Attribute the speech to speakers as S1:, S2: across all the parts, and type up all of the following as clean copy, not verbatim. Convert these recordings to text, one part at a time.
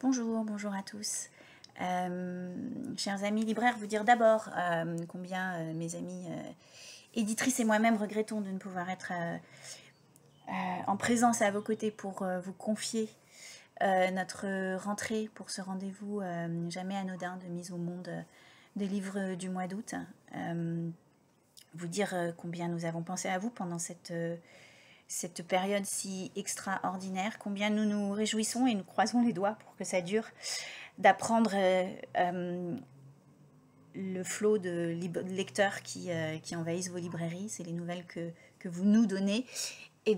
S1: Bonjour, bonjour à tous. Chers amis libraires, vous dire d'abord combien mes amis éditrices et moi-même regrettons de ne pouvoir être en présence à vos côtés pour vous confier notre rentrée pour ce rendez-vous jamais anodin de mise au monde des livres du mois d'août. Vous dire combien nous avons pensé à vous pendant cette période si extraordinaire, combien nous nous réjouissons et nous croisons les doigts pour que ça dure, d'apprendre le flot de lecteurs qui envahissent vos librairies. C'est les nouvelles que vous nous donnez et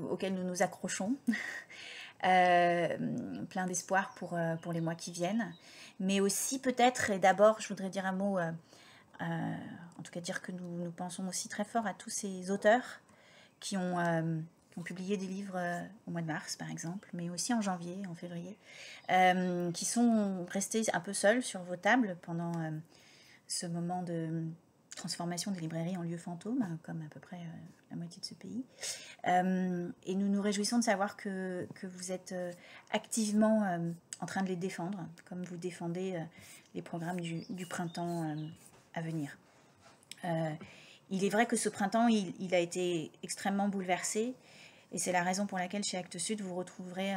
S1: auxquelles nous nous accrochons. Plein d'espoir pour les mois qui viennent. Mais aussi peut-être, et d'abord je voudrais dire un mot, en tout cas dire que nous pensons aussi très fort à tous ces auteurs qui ont publié des livres au mois de mars, par exemple, mais aussi en janvier, en février, qui sont restés un peu seuls sur vos tables pendant ce moment de transformation des librairies en lieux fantômes, comme à peu près la moitié de ce pays. Et nous nous réjouissons de savoir que vous êtes activement en train de les défendre, comme vous défendez les programmes du printemps à venir. Il est vrai que ce printemps, il a été extrêmement bouleversé, et c'est la raison pour laquelle chez Actes Sud, vous retrouverez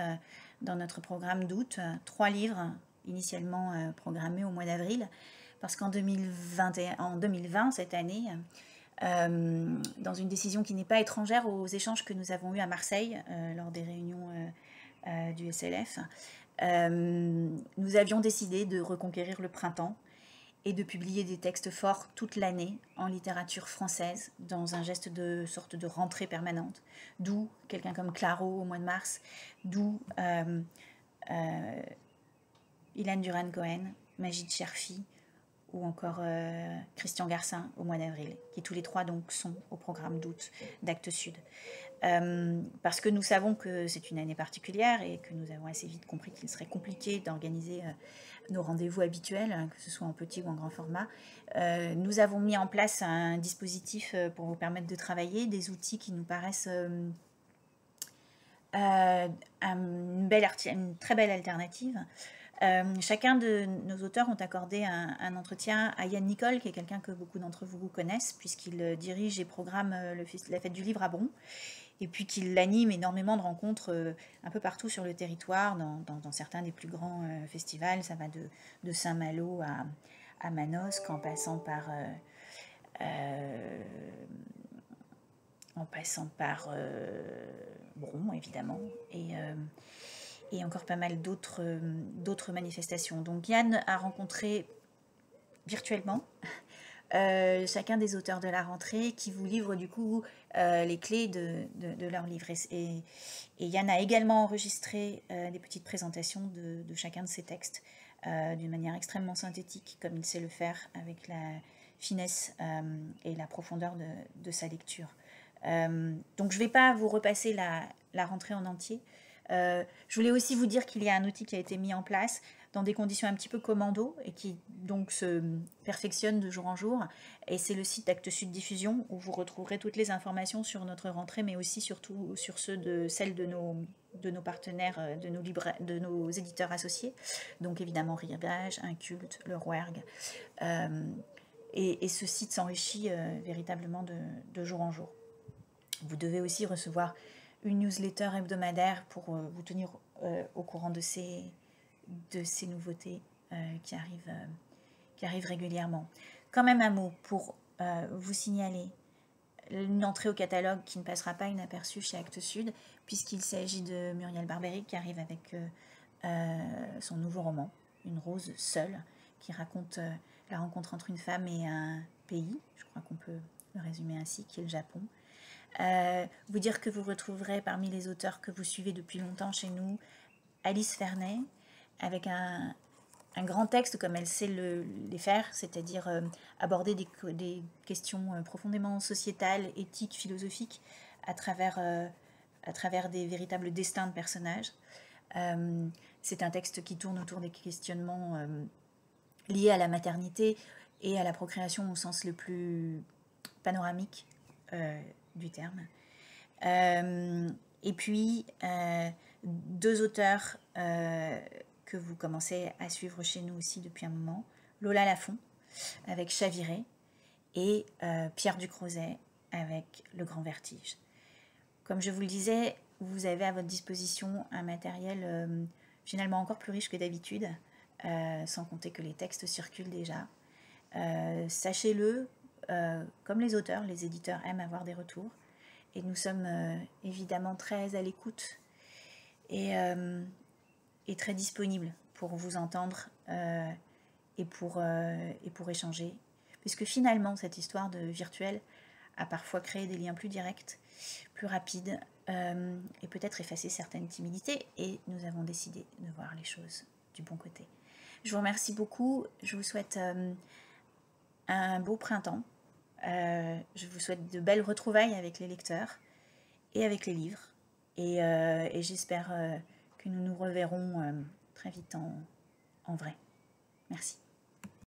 S1: dans notre programme d'août 3 livres initialement programmés au mois d'avril, parce qu'en 2020, cette année, dans une décision qui n'est pas étrangère aux échanges que nous avons eus à Marseille lors des réunions du SLF, nous avions décidé de reconquérir le printemps et de publier des textes forts toute l'année en littérature française, dans un geste de sorte de rentrée permanente. D'où quelqu'un comme Claro au mois de mars, d'où Ilan Duran-Cohen, Majid Cherfi, ou encore Christian Garcin au mois d'avril, qui tous les 3 donc sont au programme d'août d'Actes Sud. Parce que nous savons que c'est une année particulière et que nous avons assez vite compris qu'il serait compliqué d'organiser nos rendez-vous habituels, que ce soit en petit ou en grand format. Nous avons mis en place un dispositif pour vous permettre de travailler, des outils qui nous paraissent une très belle alternative. Chacun de nos auteurs ont accordé un entretien à Yann Nicole, qui est quelqu'un que beaucoup d'entre vous connaissent, puisqu'il dirige et programme la fête du livre à Bron, et puis qu'il anime énormément de rencontres un peu partout sur le territoire, dans certains des plus grands festivals. Ça va de Saint-Malo à Manosque, en passant par Bron, évidemment, et encore pas mal d'autres manifestations. Donc Yann a rencontré virtuellement chacun des auteurs de la rentrée, qui vous livrent du coup les clés de leur livre. Et Yann a également enregistré des petites présentations de chacun de ces textes d'une manière extrêmement synthétique, comme il sait le faire, avec la finesse et la profondeur de sa lecture. Donc je ne vais pas vous repasser la rentrée en entier. Je voulais aussi vous dire qu'il y a un outil qui a été mis en place dans des conditions un petit peu commando et qui donc se perfectionne de jour en jour. Et c'est le site d'Actes Sud Diffusion, où vous retrouverez toutes les informations sur notre rentrée, mais aussi surtout sur celles de nos partenaires, de nos éditeurs associés. Donc évidemment Rivage, Inculte, Le Rouergue. Et ce site s'enrichit véritablement de jour en jour. Vous devez aussi recevoir une newsletter hebdomadaire pour vous tenir au courant de ces nouveautés qui arrivent régulièrement. Quand même un mot pour vous signaler une entrée au catalogue qui ne passera pas inaperçue chez Actes Sud, puisqu'il s'agit de Muriel Barbery, qui arrive avec son nouveau roman, Une rose seule, qui raconte la rencontre entre une femme et un pays, je crois qu'on peut le résumer ainsi, qui est le Japon. Vous dire que vous retrouverez parmi les auteurs que vous suivez depuis longtemps chez nous, Alice Ferney, avec un grand texte comme elle sait les faire, c'est-à-dire aborder des questions profondément sociétales, éthiques, philosophiques, à travers des véritables destins de personnages. C'est un texte qui tourne autour des questionnements liés à la maternité et à la procréation au sens le plus panoramique du terme. Et puis 2 auteurs que vous commencez à suivre chez nous aussi depuis un moment, Lola Lafont avec Chaviré et Pierre Ducrozet avec Le Grand Vertige. Comme je vous le disais, vous avez à votre disposition un matériel finalement encore plus riche que d'habitude, sans compter que les textes circulent déjà. Sachez-le, comme les auteurs, les éditeurs aiment avoir des retours, et nous sommes évidemment très à l'écoute et très disponibles pour vous entendre et pour échanger, puisque finalement cette histoire de virtuel a parfois créé des liens plus directs, plus rapides, et peut-être effacer certaines timidités, et nous avons décidé de voir les choses du bon côté. Je vous remercie beaucoup, je vous souhaite un beau printemps, je vous souhaite de belles retrouvailles avec les lecteurs et avec les livres, et j'espère que nous nous reverrons très vite en vrai. Merci.